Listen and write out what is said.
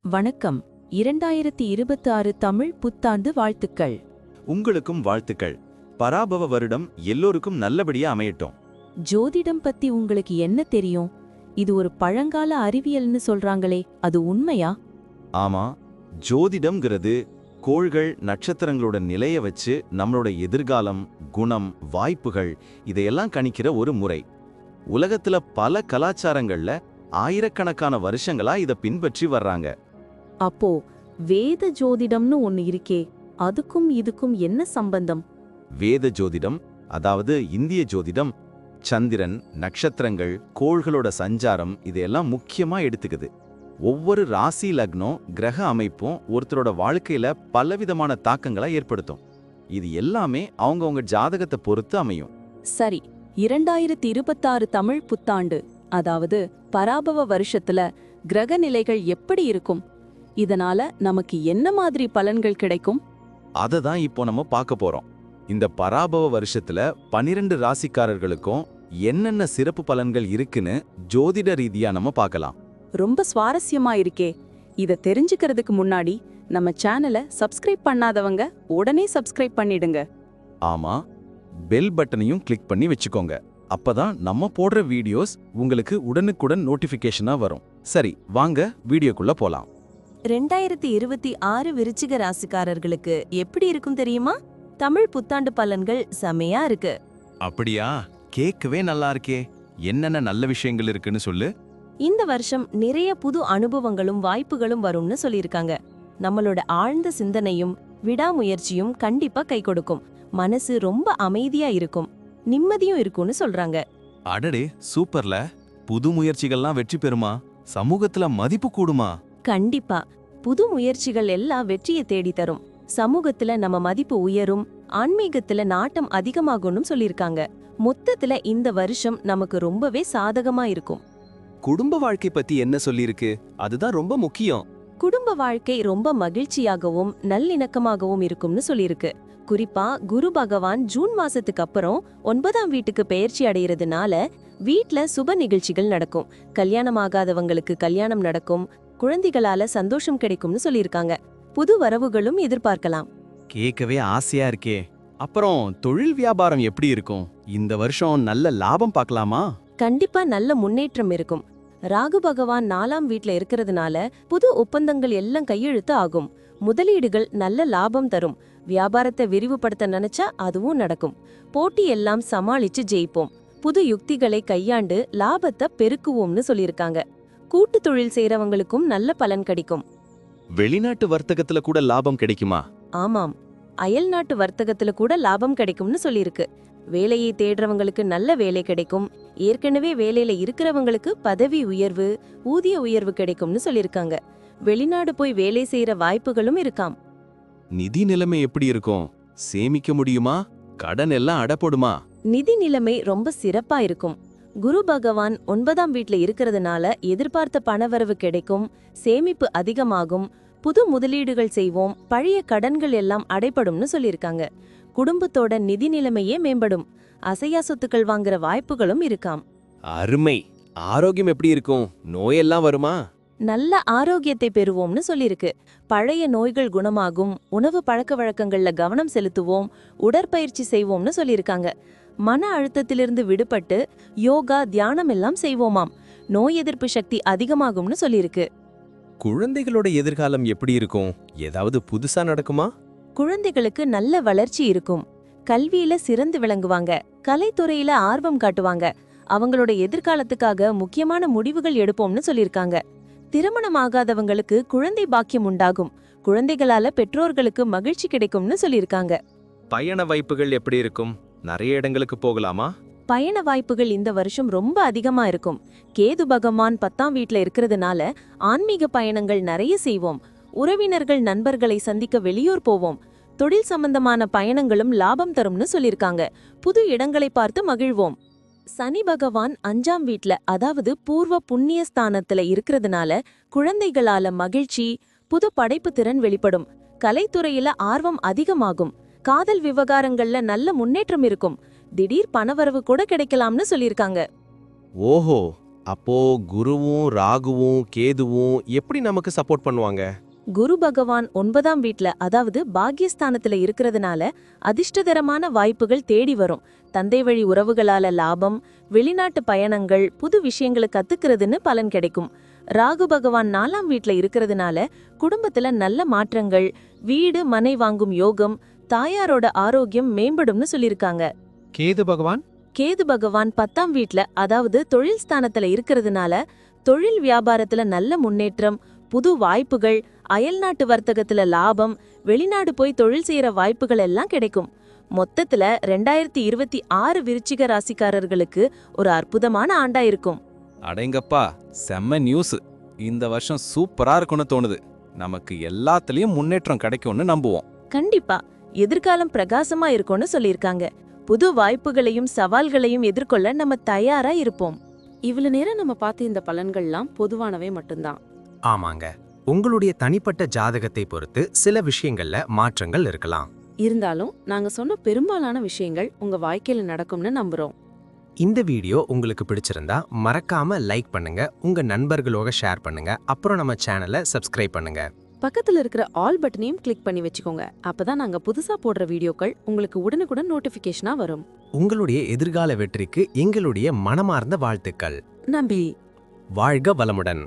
வணக்கம். 2026 தமிழ் புத்தாண்டு வாழ்த்துக்கள். உங்களுக்கும் வாழ்த்துக்கள். பராபவ வருடம் எல்லோருக்கும் நல்லபடியா அமையட்டும். ஜோதிடம் பத்தி உங்களுக்கு என்ன தெரியும்? இது ஒரு பழங்கால அறிவியல்னு சொல்றாங்களே, அது உண்மையா? ஆமா, ஜோதிடம்ங்கிறது கோள்கள் நட்சத்திரங்களோட நிலைய வச்சு நம்மளோட எதிர்காலம், குணம், வாய்ப்புகள் இதையெல்லாம் கணிக்கிற ஒரு முறை. உலகத்துல பல கலாச்சாரங்கள்ல ஆயிரக்கணக்கான வருஷங்களா இதை பின்பற்றி வர்றாங்க. அப்போ வேத ஜோதிடம்னு ஒன்னு இருக்கே, அதுக்கும் இதுக்கும் என்ன சம்பந்தம்? வேத ஜோதிடம், அதாவது இந்திய ஜோதிடம், சந்திரன், நட்சத்திரங்கள், கோள்களோட சஞ்சாரம் இதையெல்லாம் முக்கியமா எடுத்துக்குது. ஒவ்வொரு ராசி லக்னம், கிரக அமைப்பும் ஒருத்தரோட வாழ்க்கையில பலவிதமான தாக்கங்களை ஏற்படுத்தும். இது எல்லாமே அவங்கவங்க ஜாதகத்தை பொறுத்து அமையும். சரி, 2026 தமிழ் புத்தாண்டு, அதாவது பராபவ வருஷத்துல கிரக நிலைகள் எப்படி இருக்கும்? இதனால நமக்கு என்ன மாதிரி பலன்கள் கிடைக்கும்? அதை தான் இப்போ நம்ம பார்க்க போறோம். இந்த பராபவ வருஷத்துல 12 ராசிக்காரர்களுக்கும் என்னென்ன சிறப்பு பலன்கள் இருக்குன்னு ஜோதிட ரீதியா நம்ம பார்க்கலாம். ரொம்ப சுவாரஸ்யமா இருக்கே. இத தெரிஞ்சுக்கிறதுக்கு முன்னாடி நம்ம சேனலை சப்ஸ்கிரைப் பண்ணாதவங்க உடனே சப்ஸ்கிரைப் பண்ணிடுங்க. ஆமா, பெல் பட்டனையும் கிளிக் பண்ணி வச்சுக்கோங்க. அப்பதான் நம்ம போடுற வீடியோஸ் உங்களுக்கு உடனுக்குடன் நோட்டிபிகேஷனா வரும். சரி, வாங்க வீடியோக்குள்ள போலாம். 2026 விருச்சிக ராசிக்காரர்களுக்கு எப்படி இருக்கும் தெரியுமா? தமிழ் புத்தாண்டு பலன்கள் செமையா இருக்கு. அப்படியா? கேட்கவே நல்லா இருக்கே. என்னென்ன நல்ல விஷயங்கள் இருக்குன்னு சொல்லு. இந்த வருஷம் நிறைய புது அனுபவங்களும் வாய்ப்புகளும் வரும்னு சொல்லியிருக்காங்க. நம்மளோட ஆழ்ந்த சிந்தனையும் விடாமுயற்சியும் கண்டிப்பா கை கொடுக்கும். மனசு ரொம்ப அமைதியா இருக்கும், நிம்மதியும் இருக்கும்னு சொல்றாங்க. அடடே, சூப்பர்ல. புது முயற்சிகள்லாம் வெற்றி பெறுமா? சமூகத்துல மதிப்பு கூடுமா? கண்டிப்பா. புது முயற்சிகள் எல்லாம் வெற்றியை தேடி தரும். சமூகத்துல நம்ம மதிப்பு உயரும், ஆன்மீகத்துல நாட்டம் அதிகமாகும்னு சொல்லியிருக்காங்க. மொத்தத்துல இந்த வருஷம் நமக்கு ரொம்பவே சாதகமா இருக்கும். குடும்ப வாழ்க்கை பத்தி என்ன சொல்லிருக்கு? அதுதான் ரொம்ப முக்கியம். குடும்ப வாழ்க்கை ரொம்ப மகிழ்ச்சியாகவும் நல்லிணக்கமாகவும் இருக்கும்னு சொல்லியிருக்கு. குறிப்பா குரு பகவான் ஜூன் மாசத்துக்கு அப்புறம் 9ஆம் வீட்டுக்கு பெயர்ச்சி அடைகிறதுனால வீட்ல சுப நிகழ்ச்சிகள் நடக்கும். கல்யாணமாகாதவங்களுக்கு கல்யாணம் நடக்கும், குழந்தைகளால சந்தோஷம் கிடைக்கும்னு சொல்லியிருக்காங்க. புது வரவுகளும் எதிர்பார்க்கலாம். கேட்கவே ஆசையா இருக்கே. அப்புறம் தொழில் வியாபாரம் எப்படி இருக்கும்? இந்த வருஷம் நல்ல லாபம் பார்க்கலாமா? கண்டிப்பா நல்ல முன்னேற்றம் இருக்கும். ராகு பகவான் 4ஆம் வீட்ல இருக்கிறதுனால புது ஒப்பந்தங்கள் எல்லாம் கையெழுத்து ஆகும். முதலீடுகள் நல்ல லாபம் தரும். வியாபாரத்தை விரிவுபடுத்த நினைச்சா அதுவும் நடக்கும். போட்டி எல்லாம் சமாளிச்சு ஜெயிப்போம். புது யுக்திகளை கையாண்டு லாபத்தை பெருக்குவோம்னு சொல்லியிருக்காங்க. கூட்டு தொழில் செய்யறவங்களுக்கும் நல்ல பலன் கிடைக்கும். வெளிநாட்டு வர்த்தகத்துல கூட லாபம் கிடைக்குமா? ஆமாம், அயல் நாட்டு வர்த்தகத்துல கூட லாபம் கிடைக்கும்னு சொல்லியிருக்கு. வேலையை தேடுறவங்களுக்கு நல்ல வேலை கிடைக்கும். ஏற்கனவே வேலையில இருக்கிறவங்களுக்கு பதவி உயர்வு, ஊதிய உயர்வு கிடைக்கும்னு சொல்லியிருக்காங்க. வெளிநாடு போய் வேலை செய்யற வாய்ப்புகளும் இருக்காம். நிதி நிலைமை எப்படி இருக்கும்? சேமிக்க முடியுமா? கடன் எல்லாம் அடப்படுமா? நிதி நிலைமை ரொம்ப சிறப்பா இருக்கும். குரு பகவான் 9ஆம் வீட்ல இருக்கிறதுனால எதிர்பார்த்த பணவரவு கிடைக்கும், சேமிப்பு அதிகமாகும், புது முதலீடுகள் செய்வோம், பழைய கடன்கள் எல்லாம் அடைபடும்னு சொல்லியிருக்காங்க. குடும்பத்தோட நிதி நிலைமையே மேம்படும். அசையா சொத்துக்கள் வாங்குற வாய்ப்புகளும் இருக்காம். அருமை. ஆரோக்கியம் எப்படி இருக்கும்? நோயெல்லாம் வருமா? நல்ல ஆரோக்கியத்தை பெறுவோம்னு சொல்லியிருக்கு. பழைய நோய்கள் குணமாகும், உணவு பழக்க வழக்கங்கள்ல கவனம் செலுத்துவோம், உடற்பயிற்சி செய்வோம்னு சொல்லியிருக்காங்க. மன அழுத்தத்திலிருந்து விடுபட்டு யோகா, தியானம் எல்லாம் செய்வோமாம். நோய் எதிர்ப்பு சக்தி அதிகமாகும்னு சொல்லியிருக்கு. குழந்தைகளோட எதிர்காலம் எப்படி இருக்கும்? ஏதாவது புதுசா நடக்குமா? குழந்தைகளுக்கு நல்ல வளர்ச்சி இருக்கும். கல்வியில சிறந்து விளங்குவாங்க, கலைத்துறையில ஆர்வம் காட்டுவாங்க. அவங்களோட எதிர்காலத்துக்காக முக்கியமான முடிவுகள் எடுப்போம்னு சொல்லியிருக்காங்க. திருமணமாகாதவங்களுக்கு குழந்தை பாக்கியம் உண்டாகும். குழந்தைகளால பெற்றோர்களுக்கு மகிழ்ச்சி கிடைக்கும்னு சொல்லியிருக்காங்க. பயண வாய்ப்புகள் எப்படி இருக்கும்? நிறைய இடங்களுக்கு போகலாமா? பயண வாய்ப்புகள் இந்த வருஷம் ரொம்ப அதிகமா இருக்கும். கேது பகவான் 10ஆம் வீட்ல இருக்கிறதுனால ஆன்மீக பயணங்கள் நிறைய செய்வோம். உறவினர்கள், நண்பர்களை சந்திக்க வெளியூர் போவோம். தொழில் சம்பந்தமான பயணங்களும் லாபம் தரும்னு சொல்லியிருக்காங்க. புது இடங்களை பார்த்து மகிழ்வோம். சனி பகவான் 5ஆம் வீட்ல, அதாவது பூர்வ புண்ணிய ஸ்தானத்துல இருக்கிறதுனால குழந்தைகளால மகிழ்ச்சி, புது படைப்பு திறன் வெளிப்படும். கலைத்துறையில ஆர்வம் அதிகமாகும். காதல் விவகாரங்கள்ல நல்ல முன்னேற்றம் இருக்கும். திடீர் பணவரவு கூட கிடைக்கலாம்னு சொல்லியிருக்காங்க. ஓஹோ, அப்போ குருவும் ராகுவும் கேதுவும் எப்படி நமக்கு சப்போர்ட் பண்ணுவாங்க? குரு பகவான் 9ஆம் வீட்ல அதாவது பாக்யஸ்தானத்துல இருக்கிறதுனால அதிர்ஷ்டகரமான வாய்ப்புகள் தேடி வரும். தந்தை வழி உறவுகளால லாபம், வெளிநாட்டு பயணங்கள், புது விஷயங்களை கத்துக்கிறதுன்னு பலன் கிடைக்கும். ராகு பகவான் 4ஆம் வீட்ல இருக்கிறதுனால குடும்பத்துல நல்ல மாற்றங்கள், வீடு மனை வாங்கும் யோகம், தாயாரோட ஆரோக்கியம் மேம்படும்னு சொல்லிருக்காங்க. கேது பகவான் கேது பகவான் 10ஆம் வீட்ல அதாவது தொழில் ஸ்தானத்துல இருக்கிறதுனால தொழில் வியாபாரத்துல நல்ல முன்னேற்றம், புது வாய்ப்புகள், அயல்நாட்டு வர்த்தகத்துல லாபம், வெளிநாடு போய் தொழில் செய்யற வாய்ப்புகள் எல்லாம் கிடைக்கும். மொத்தத்துல 2026 விருச்சிக ராசிக்காரர்களுக்கு ஒரு அற்புதமான ஆண்டா இருக்கும். அடேங்கப்பா, செம்ம நியூஸ். இந்த வருஷம் சூப்பரா இருக்கும்னு தோணுது. நமக்கு எல்லாத்துலயும் முன்னேற்றம் கிடைக்கும்னு நம்புவோம். கண்டிப்பா எதிர்காலம் பிரகாசமா இருக்கும்னு சொல்லியிருக்காங்க. புது வாய்ப்புகளையும் சவால்களையும் எதிர்கொள்ள நம்ம தயாரா இருப்போம். இவ்வளவு நேரம் நம்ம பார்த்த இந்த பலன்கள்லாம் பொதுவானவை மட்டும்தான். ஆமாங்க, உங்களுடைய தனிப்பட்ட ஜாதகத்தை பொறுத்து சில விஷயங்கள்ல மாற்றங்கள் இருக்கலாம். இருந்தாலும் நாங்க சொன்ன பெரும்பாலான விஷயங்கள் உங்க வாழ்க்கையில நடக்கும்னு நம்புறோம். இந்த வீடியோ உங்களுக்கு பிடிச்சிருந்தா மறக்காம லைக் பண்ணுங்க, உங்க நண்பர்களோட ஷேர் பண்ணுங்க, அப்புறம் நம்ம சேனலை சப்ஸ்கிரைப் பண்ணுங்க. பக்கத்துல இருக்கிற ஆல் பட்டனையும் கிளிக் பண்ணி வச்சுக்கோங்க. அப்பதான் நாங்க புதுசா போடுற வீடியோக்கள் உங்களுக்கு உடனுக்குடன் நோட்டிபிகேஷனா வரும். உங்களுடைய எதிர்கால வெற்றிக்கு எங்களுடைய மனமார்ந்த வாழ்த்துக்கள். நம்பி வாழ்க வளமுடன்.